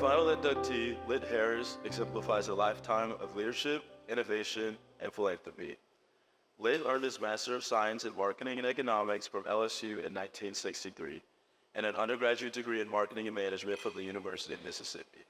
final inductee, Lit Harris, exemplifies a lifetime of leadership, innovation, and philanthropy. Lit earned his Master of Science in Marketing and Economics from LSU in 1963, and an undergraduate degree in Marketing and Management from the University of Mississippi.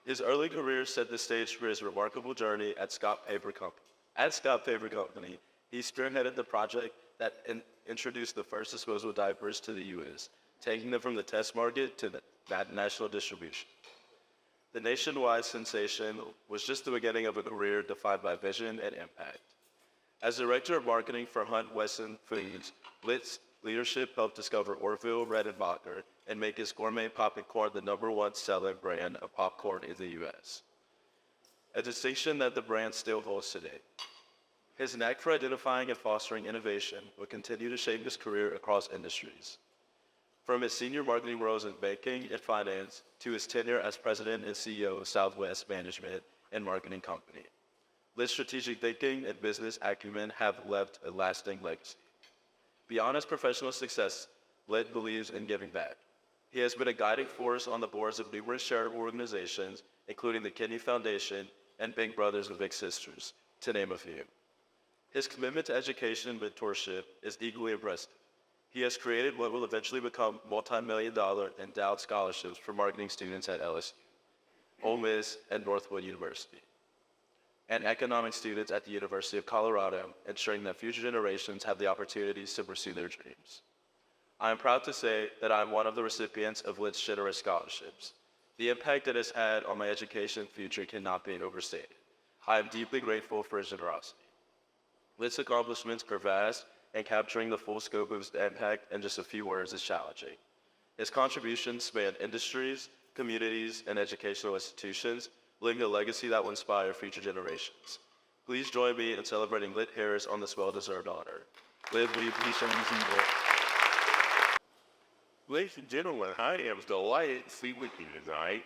His early career set the stage for his remarkable journey at Scott Paper Company. At Scott Paper Company, he spearheaded the project that introduced the first disposable diapers to the U.S., taking them from the test market to the national distribution. The nationwide sensation was just the beginning of a career defined by vision and impact. As director of marketing for Hunt Wesson Foods, Lit's leadership helped discover Orville Redenbacher and make his gourmet popcorn the #1 selling brand of popcorn in the U.S., a distinction that the brand still holds today. His knack for identifying and fostering innovation will continue to shape his career across industries. From his senior marketing roles in banking and finance to his tenure as president and CEO of Southwest Management and Marketing Company, Lit's strategic thinking and business acumen have left a lasting legacy. Beyond his professional success, Lit believes in giving back. He has been a guiding force on the boards of numerous charitable organizations, including the Kidney Foundation and Big Brothers and Big Sisters, to name a few. His commitment to education and mentorship is equally impressive. He has created what will eventually become multi-million-dollar endowed scholarships for marketing students at LSU, Ole Miss, and Northwood University, and economic students at the University of Colorado, ensuring that future generations have the opportunities to pursue their dreams. I am proud to say that I am one of the recipients of Lit's generous scholarships. The impact it has had on my education future cannot be overstated. I am deeply grateful for his generosity. Lit's accomplishments are vast, and capturing the full scope of his impact in just a few words is challenging. His contributions span industries, communities, and educational institutions, leaving a legacy that will inspire future generations. Please join me in celebrating Lit Harris on this well-deserved honor. Lit, will you please show me some more? Ladies and gentlemen, I am delighted to be with you tonight.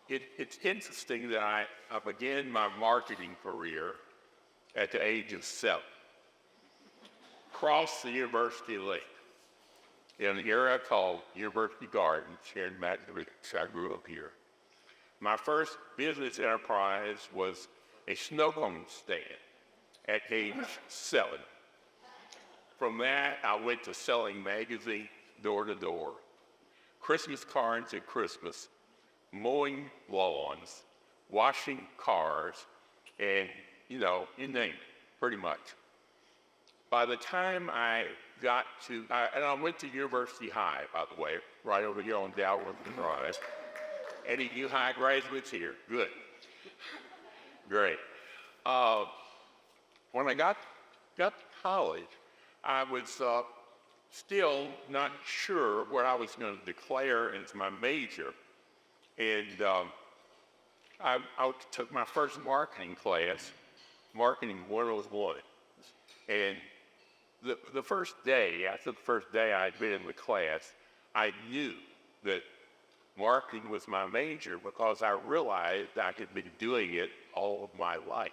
It's interesting that I began my marketing career at the age of 7. Across the University Lake, in an area called University Gardens here in Baton Rouge. I grew up here. My first business enterprise was a snow cone stand at age 7. From that, I went to selling magazines door to door, Christmas cards at Christmas, mowing lawns, washing cars, and you name it, pretty much. By the time I got to, and I went to University High, by the way, right over here on Dalwood Drive. Any U High graduates here? Good. Great. When I got to college, I was still not sure what I was going to declare as my major. And I took my first marketing class, Marketing 101. And the first day, after the first day I'd been in the class, I knew that marketing was my major because I realized I had been doing it all of my life.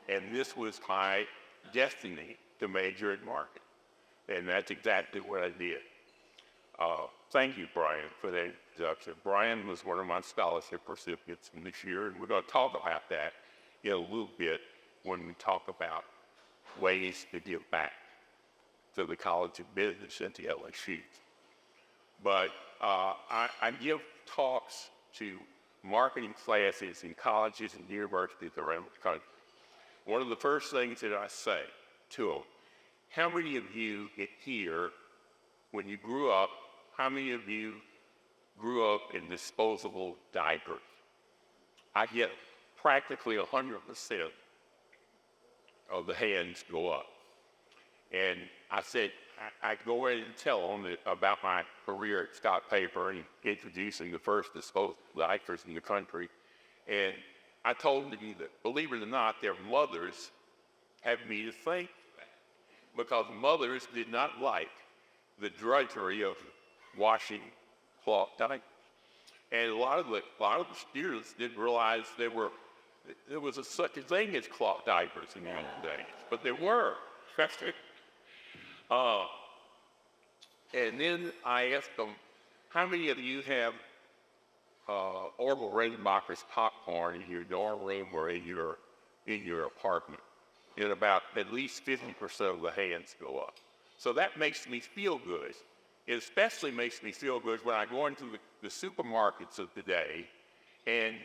And this was my destiny to major in marketing. And that's exactly what I did. Thank you, Brian, for that introduction. Brian was one of my scholarship recipients from this year, and we're going to talk about that in a little bit when we talk about ways to give back to the College of Business and to LSU. But I give talks to marketing classes in colleges and universities around the country. One of the first things that I say to them, how many of you here, when you grew up, how many of you grew up in disposable diapers? I get practically 100% of the hands go up. And I said, I go in and tell them about my career at Scott Paper and introducing the first disposable diapers in the country. And I told them that, believe it or not, their mothers have me to thank for that, because mothers did not like the drudgery of washing cloth diapers. And a lot of the students didn't realize there was such a thing as cloth diapers in the old days, but there were. And then I asked them, How many of you have Orville Redenbacher's popcorn in your dorm room or in your apartment? And about at least 50% of the hands go up. So that makes me feel good. It especially makes me feel good when I go into the supermarkets of today and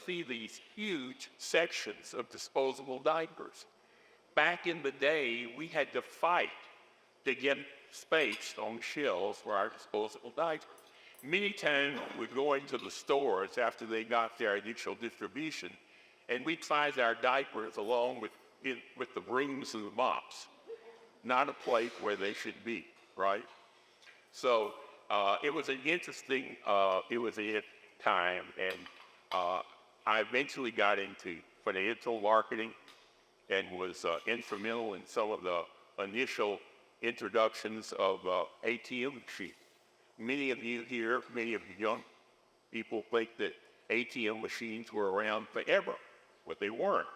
see these huge sections of disposable diapers. Back in the day, we had to fight to get space on shelves for our disposable diapers. Many times we'd go into the stores after they got their initial distribution, and we'd find our diapers along with the brooms and the mops, not a place where they should be, right? So it was an interesting time, and I eventually got into financial marketing and was instrumental in some of the initial introductions of ATM machines. Many of you here, many of you young people think that ATM machines were around forever, but they weren't.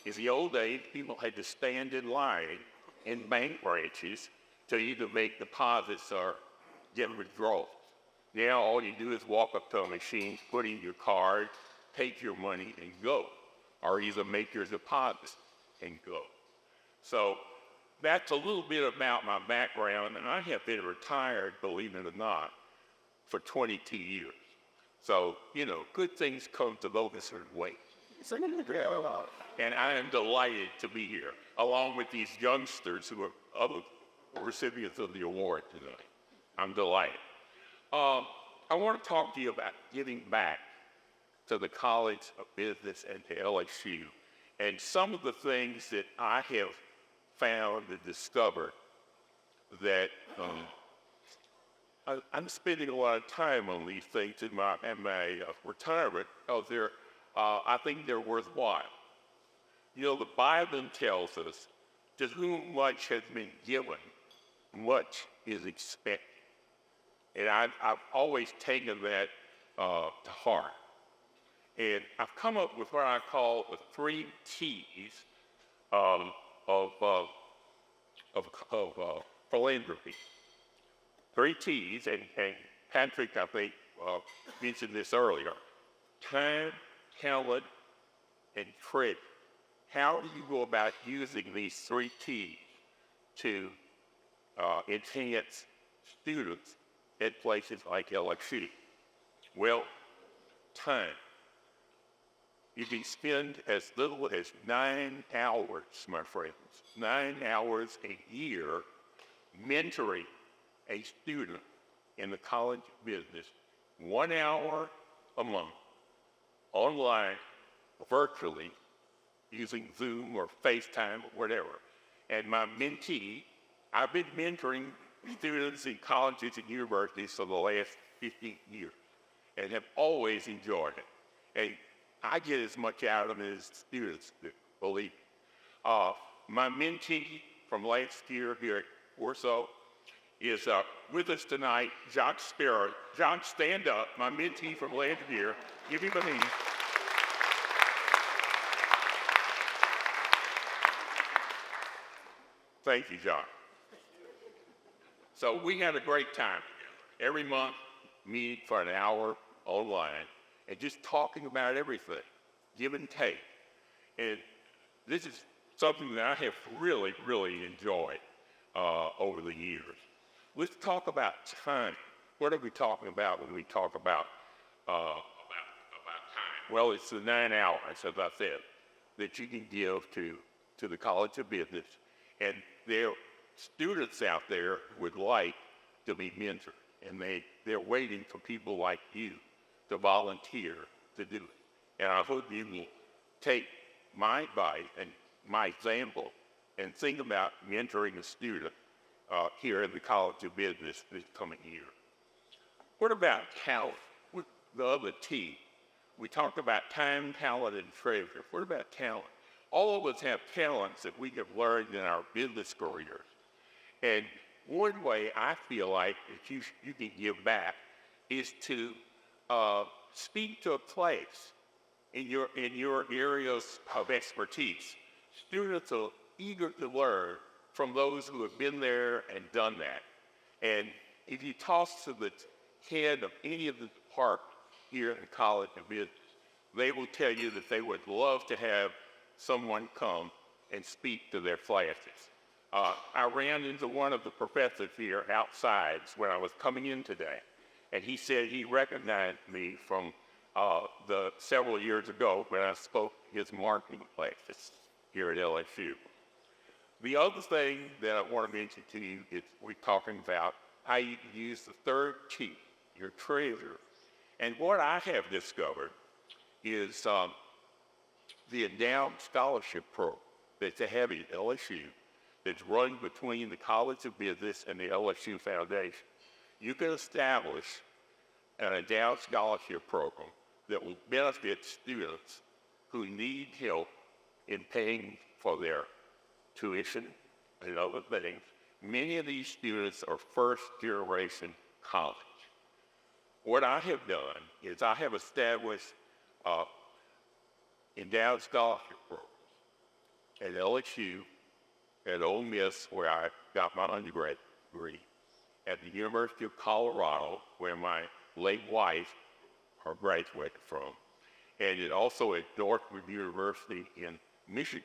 In the old days, people had to stand in line in bank branches to either make deposits or get withdrawals. Now all you do is walk up to a machine, put in your card, take your money, and go, or either make your deposits and go. So that's a little bit about my background, and I have been retired, believe it or not, for 22 years. So, good things come to those who wait. And I am delighted to be here, along with these youngsters who are other recipients of the award tonight. I'm delighted. I want to talk to you about giving back to the College of Business and to LSU, and some of the things that I have found and discovered that I'm spending a lot of time on these things in my retirement because I think they're worthwhile. The Bible tells us, to whom much has been given, much is expected. And I've always taken that to heart. And I've come up with what I call the 3 T's of philanthropy. 3 T's, and Patrick, I think, mentioned this earlier: time, talent, and credit. How do you go about using these 3 T's to enhance students at places like LSU? Well, time. You can spend as little as 9 hours, my friends, 9 hours a year mentoring a student in the College of Business, 1 hour a month, online, virtually, using Zoom or FaceTime or whatever. And my mentee, I've been mentoring students in colleges and universities for the last 15 years and have always enjoyed it. And I get as much out of it as students do, believe me. My mentee from last year here at Ourso is with us tonight, Jacques Sparrow. Jacques, stand up, my mentee from last year. Give him a hand. Thank you, Jacques. So we had a great time together. Every month, meeting for an hour online and just talking about everything, give and take. And this is something that I have really, really enjoyed over the years. Let's talk about time. What are we talking about when we talk about time? Well, it's the 9 hours, as I said, that you can give to the College of Business, and there are students out there who would like to be mentored, and they're waiting for people like you to volunteer to do it. And I hope you will take my advice and my example and think about mentoring a student here at the College of Business this coming year. What about talent? What's the other T? We talked about time, talent, and treasure. What about talent? All of us have talents that we have learned in our business careers. And one way I feel like that you can give back is to speak to a place in your areas of expertise. Students are eager to learn from those who have been there and done that. And if you toss to head of any of the departments here in the College of Business, they will tell you that they would love to have someone come and speak to their classes. I ran into one of the professors here outside when I was coming in today, and he said he recognized me from the several years ago when I spoke his marketing classes here at LSU. The other thing that I want to mention to you is we're talking about how you can use the third T, your treasurer. And what I have discovered is the endowed scholarship program that's a heavy at LSU that's run between the College of Business and the LSU Foundation. You can establish an endowed scholarship program that will benefit students who need help in paying for their tuition and other things. Many of these students are first-generation college. What I have done is I have established endowed scholarship programs at LSU, at Ole Miss, where I got my undergraduate degree, at the University of Colorado, where my late wife graduated from, and also at Northwood University in Michigan,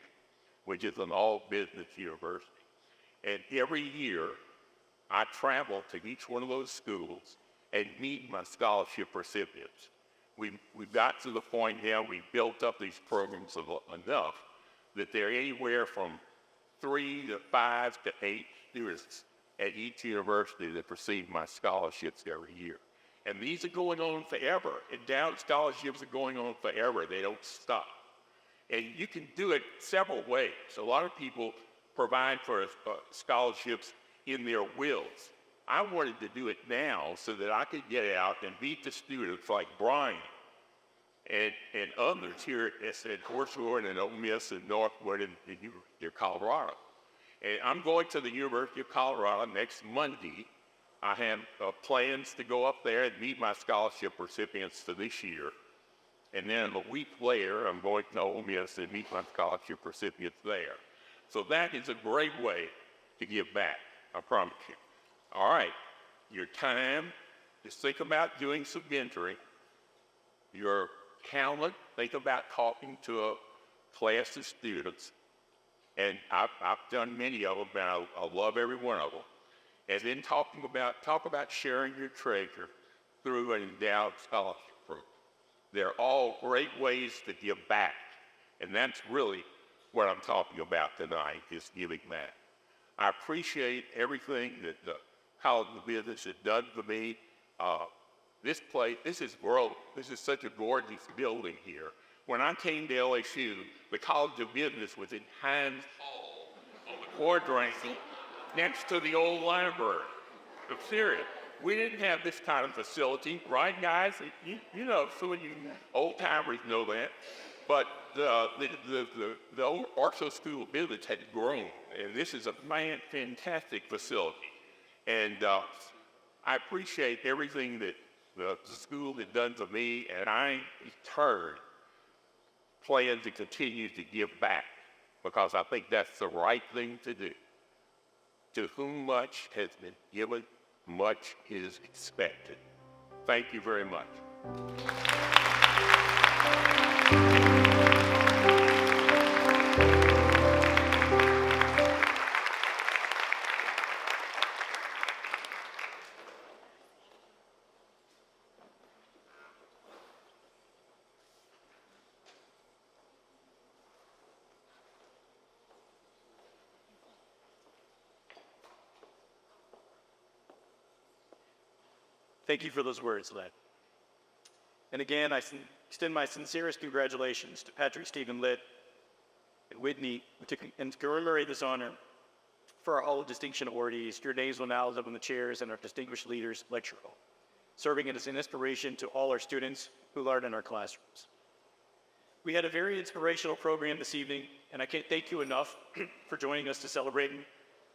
which is an all-business university. And every year, I travel to each one of those schools and meet my scholarship recipients. We've got to the point now we built up these programs enough that they're anywhere from 3 to 5 to 8 students at each university that receive my scholarships every year. And these are going on forever. Endowed scholarships are going on forever. They don't stop. And you can do it several ways. A lot of people provide for scholarships in their wills. I wanted to do it now so that I could get out and meet the students like Brian and others here at Ourso and Ole Miss and Northwood and University of Colorado. And I'm going to the University of Colorado next Monday. I have plans to go up there and meet my scholarship recipients for this year. And then a week later, I'm going to Ole Miss and meet my scholarship recipients there. So that is a great way to give back, I promise you. All right, your time, just think about doing some mentoring. Your talent, think about talking to a class of students. And I've done many of them, and I love every one of them. And then talk about sharing your treasure through an endowed scholarship program. They're all great ways to give back. And that's really what I'm talking about tonight, is giving back. I appreciate everything that the College of Business has done for me. This place, this is such a gorgeous building here. When I came to LSU, the College of Business was in Hines Hall on the quadrangle next to the old library. I'm serious. We didn't have this kind of facility, right, guys? You know, some of you old timers know that. But the old Ourso School of Business had grown, and this is a fantastic facility. And I appreciate everything that the school has done for me, and I plan to continue to give back, because I think that's the right thing to do. To whom much has been given, much is expected. Thank you very much. Thank you for those words, Led. And again, I extend my sincerest congratulations to Patrick Stephen Litt and Whitney and to commemorate this honor for our all distinction awardees. Your names will now live up on the chairs in our distinguished leaders lecture hall, serving as an inspiration to all our students who learn in our classrooms. We had a very inspirational program this evening, and I can't thank you enough for joining us to celebrate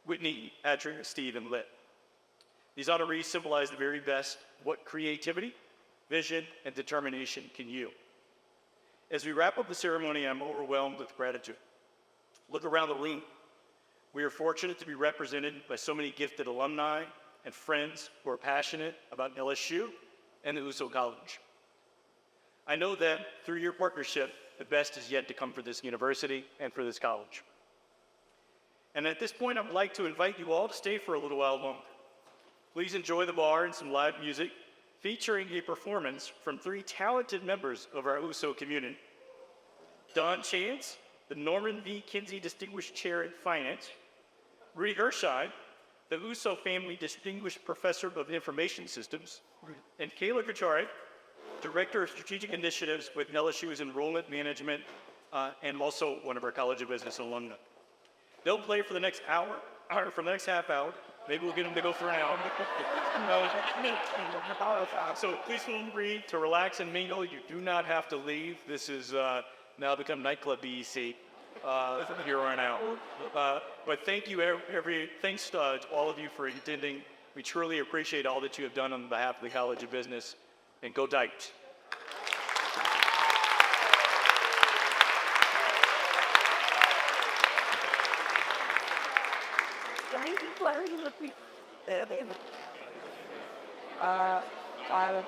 Whitney, Patrick, Steve, and Litt. These honorees symbolize the very best what creativity, vision, and determination can yield. As we wrap up the ceremony, I'm overwhelmed with gratitude. Look around the room. We are fortunate to be represented by so many gifted alumni, and friends who are passionate about LSU and the Ourso College. I know that through your partnership, the best is yet to come for this university and for this college. And at this point, I would like to invite you all to stay for a little while longer. Please enjoy the bar and some live music featuring a performance from 3 talented members of our Ourso community. Don Chance, the Norman V. Kinsey Distinguished Chair in Finance, Rudy Gerscheid, the Ourso Family Distinguished Professor of Information Systems, and Kayla Kachari, Director of Strategic Initiatives with LSU's Enrollment Management, and also one of our College of Business alumni. They'll play for the next hour, or for the next half hour. Maybe we'll get them to go for an hour. So please feel free to relax and mingle. You do not have to leave. This is now become nightclub BEC here on out. But thank you, thanks to all of you for attending. We truly appreciate all that you have done on behalf of the College of Business. And go Dykes. Tyler.